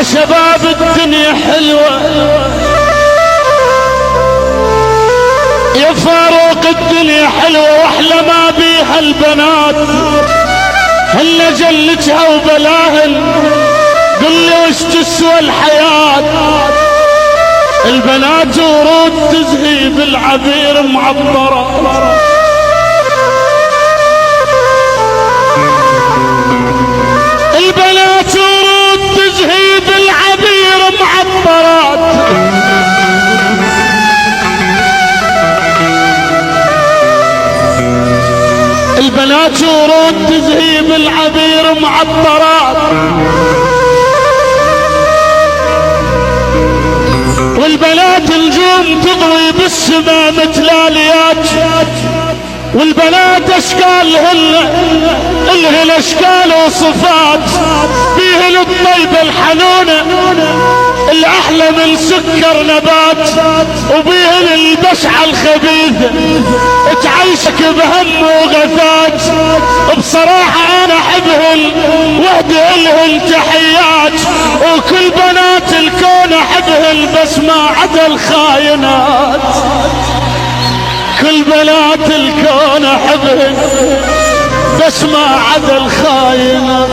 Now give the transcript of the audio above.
يا شباب الدنيا حلوة، يا فاروق الدنيا حلوة واحلى ما بيها البنات. هلا جلتها وبلاهن، قل لي وش تسوى الحياة؟ البنات ورود تزهي بالعبير معبرة، البنات ورود تزهي بالعبير معبرات. البنات ورود تزهي بالعبير معبرات، والبنات نجوم تضوي بالسما مثلاليات، والبنات اشكالهن الهن اشكال وصفات، فيهن الطيبة الحنونة الاحلى من سكر نبات، وبيهن البشعة الخبيثة تعيشك بهم وغثات. بصراحة انا احبهن واهدي لهن تحيات، وكل بنات الكون احبهن بس ما عدا الخاينات. كل بنات الكون احبهن بس ما عدا الخاينات.